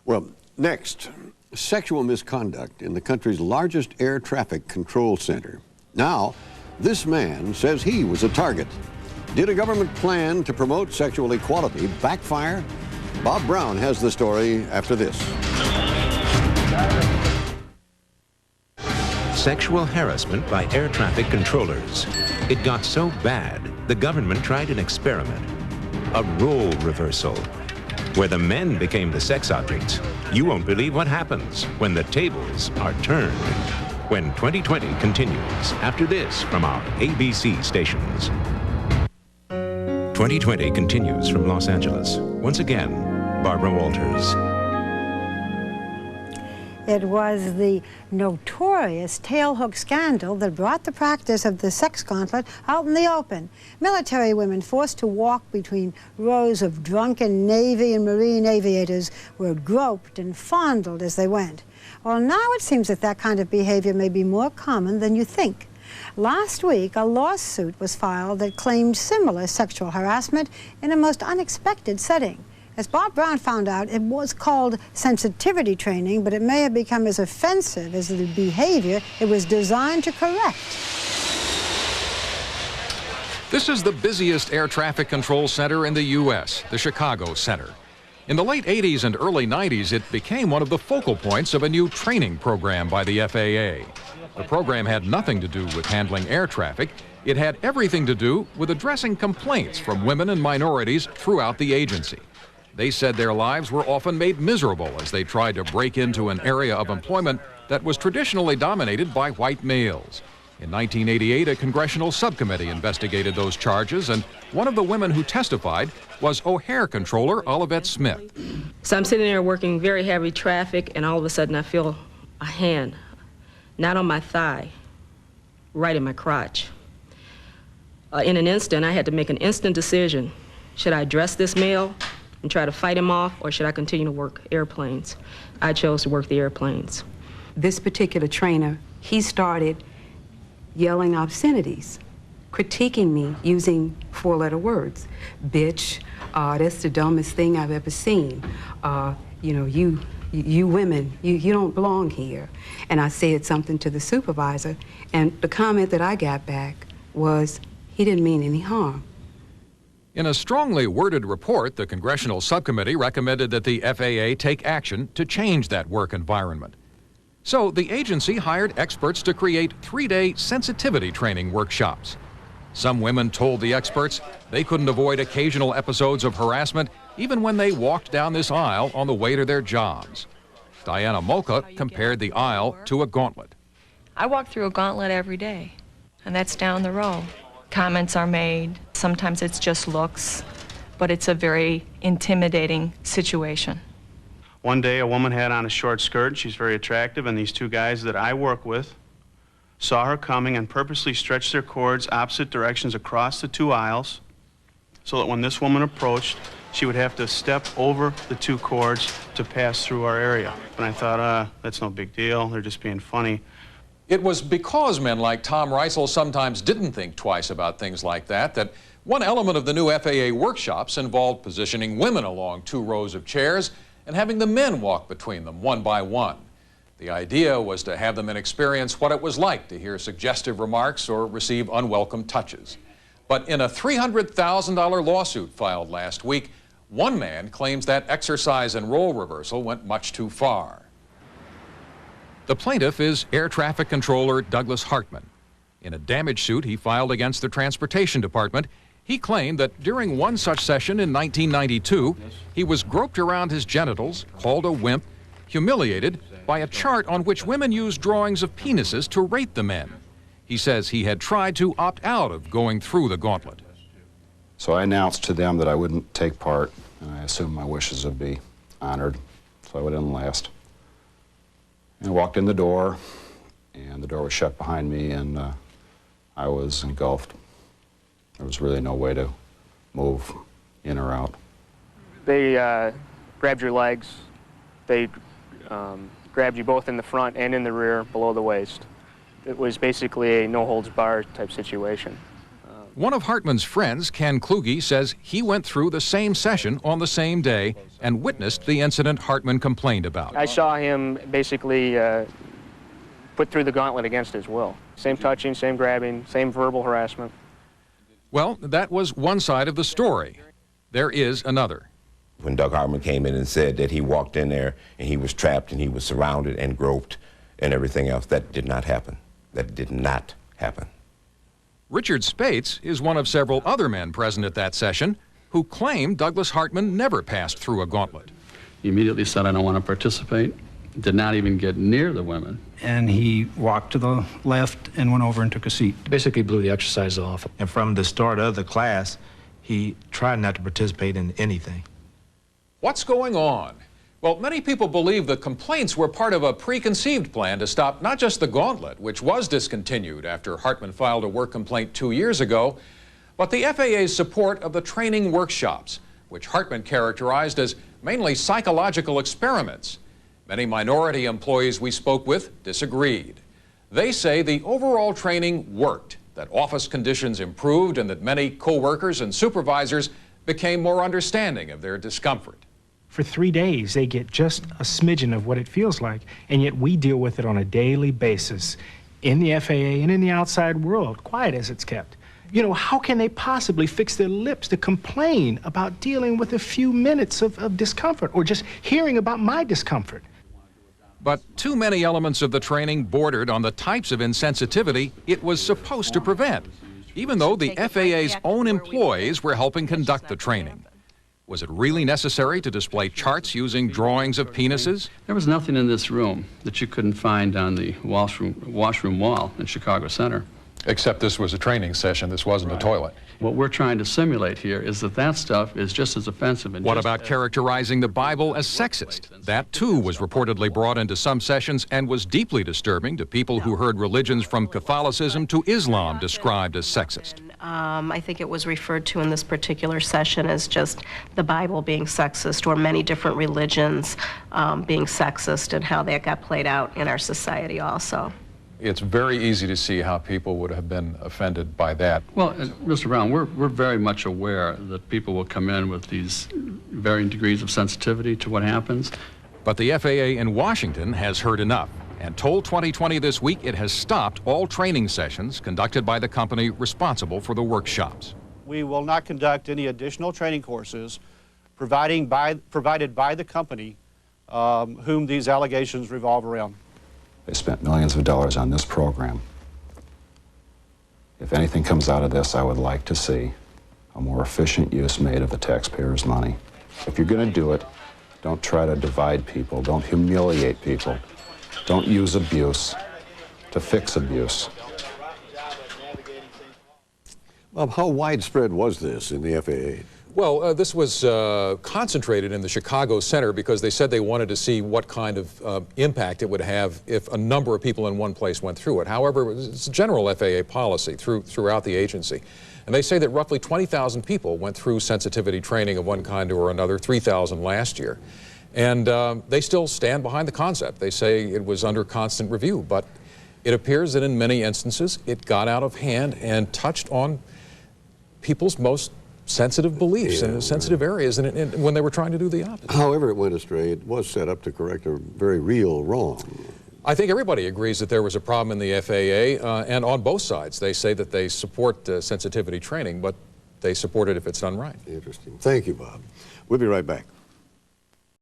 Well, next, sexual misconduct in the country's largest air traffic control center. Now, this man says he was a target. Did a government plan to promote sexual equality backfire? Bob Brown has the story after this. Sexual harassment by air traffic controllers. It got so bad, the government tried an experiment, a role reversal, where the men became the sex objects. You won't believe what happens when the tables are turned. When 2020 continues after this from our ABC stations. 2020 continues from Los Angeles. Once again, Barbara Walters. It was the notorious tailhook scandal that brought the practice of the sex gauntlet out in the open. Military women forced to walk between rows of drunken Navy and Marine aviators were groped and fondled as they went. Well, now it seems that that kind of behavior may be more common than you think. Last week, a lawsuit was filed that claimed similar sexual harassment in a most unexpected setting. As Bob Brown found out, it was called sensitivity training, but it may have become as offensive as the behavior it was designed to correct. This is the busiest air traffic control center in the U.S., the Chicago Center. In the late 80s and early 90s, it became one of the focal points of a new training program by the FAA. The program had nothing to do with handling air traffic. It had everything to do with addressing complaints from women and minorities throughout the agency. They said their lives were often made miserable as they tried to break into an area of employment that was traditionally dominated by white males. In 1988, a congressional subcommittee investigated those charges, and one of the women who testified was O'Hare controller Olivette Smith. So I'm sitting there working very heavy traffic, and all of a sudden I feel a hand, not on my thigh, right in my crotch. In an instant, I had to make an instant decision. Should I address this male and try to fight him off, or should I continue to work airplanes? I chose to work the airplanes. This particular trainer, he started yelling obscenities, critiquing me using four-letter words. Bitch, that's the dumbest thing I've ever seen. You know, you women, you don't belong here. And I said something to the supervisor, and the comment that I got back was, he didn't mean any harm. In a strongly worded report, the congressional subcommittee recommended that the FAA take action to change that work environment. So the agency hired experts to create 3-day sensitivity training workshops. Some women told the experts they couldn't avoid occasional episodes of harassment even when they walked down this aisle on the way to their jobs. Diana Mocha compared the aisle to a gauntlet. I walk through a gauntlet every day, and that's down the row. Comments are made. Sometimes it's just looks, but it's a very intimidating situation. One day a woman had on a short skirt. She's very attractive, and these two guys that I work with saw her coming and purposely stretched their cords opposite directions across the two aisles so that when this woman approached, she would have to step over the two cords to pass through our area. And I thought, that's no big deal. They're just being funny. It was because men like Tom Reisel sometimes didn't think twice about things like that one element of the new FAA workshops involved positioning women along 2 rows of chairs and having the men walk between them one by one. The idea was to have the men experience what it was like to hear suggestive remarks or receive unwelcome touches. But in a $300,000 lawsuit filed last week, one man claims that exercise and role reversal went much too far. The plaintiff is air traffic controller Douglas Hartman. In a damage suit he filed against the Transportation Department, he claimed that during one such session in 1992, he was groped around his genitals, called a wimp, humiliated by a chart on which women used drawings of penises to rate the men. He says he had tried to opt out of going through the gauntlet. So I announced to them that I wouldn't take part, and I assumed my wishes would be honored, so I would enlist. And I walked in the door, and the door was shut behind me, and I was engulfed. There was really no way to move in or out. They grabbed your legs. They grabbed you both in the front and in the rear below the waist. It was basically a no-holds-barred type situation. One of Hartman's friends, Ken Kluge, says he went through the same session on the same day and witnessed the incident Hartman complained about. I saw him basically put through the gauntlet against his will. Same touching, same grabbing, same verbal harassment. Well, that was one side of the story. There is another. When Doug Hartman came in and said that he walked in there and he was trapped and he was surrounded and groped and everything else, that did not happen. That did not happen. Richard Spates is one of several other men present at that session who claim Douglas Hartman never passed through a gauntlet. He immediately said, "I don't want to participate." Did not even get near the women. And he walked to the left and went over and took a seat. Basically blew the exercise off. And from the start of the class, he tried not to participate in anything. What's going on? Well, many people believe the complaints were part of a preconceived plan to stop not just the gauntlet, which was discontinued after Hartman filed a work complaint 2 years ago, but the FAA's support of the training workshops, which Hartman characterized as mainly psychological experiments. Many minority employees we spoke with disagreed. They say the overall training worked, that office conditions improved, and that many co-workers and supervisors became more understanding of their discomfort. For 3 days, they get just a smidgen of what it feels like, and yet we deal with it on a daily basis in the FAA and in the outside world, quiet as it's kept. You know, how can they possibly fix their lips to complain about dealing with a few minutes of discomfort or just hearing about my discomfort? But too many elements of the training bordered on the types of insensitivity it was supposed to prevent, even though the FAA's own employees were helping conduct the training. Was it really necessary to display charts using drawings of penises? There was nothing in this room that you couldn't find on the washroom wall in Chicago Center. Except this was a training session, this wasn't a toilet. What we're trying to simulate here is that stuff is just as offensive. And what about characterizing the Bible as sexist? That too was reportedly brought into some sessions and was deeply disturbing to people who heard religions from Catholicism to Islam described as sexist. I think it was referred to in this particular session as just the Bible being sexist, or many different religions being sexist, and how that got played out in our society also. It's very easy to see how people would have been offended by that. Well, Mr. Brown, we're very much aware that people will come in with these varying degrees of sensitivity to what happens. But the FAA in Washington has heard enough and told 2020 this week it has stopped all training sessions conducted by the company responsible for the workshops. We will not conduct any additional training courses provided by the company whom these allegations revolve around. They spent millions of dollars on this program. If anything comes out of this, I would like to see a more efficient use made of the taxpayers' money. If you're going to do it, don't try to divide people, don't humiliate people, don't use abuse to fix abuse. Bob, how widespread was this in the FAA? Well, this was concentrated in the Chicago Center because they said they wanted to see what kind of impact it would have if a number of people in one place went through it. However, it's a general FAA policy throughout the agency. And they say that roughly 20,000 people went through sensitivity training of one kind or another, 3,000 last year. And they still stand behind the concept. They say it was under constant review, but it appears that in many instances it got out of hand and touched on people's most sensitive beliefs and sensitive areas and when they were trying to do the opposite. However it went astray, it was set up to correct a very real wrong. I think everybody agrees that there was a problem in the FAA, and on both sides. They say that they support sensitivity training, but they support it if it's done right. Interesting. Thank you, Bob. We'll be right back.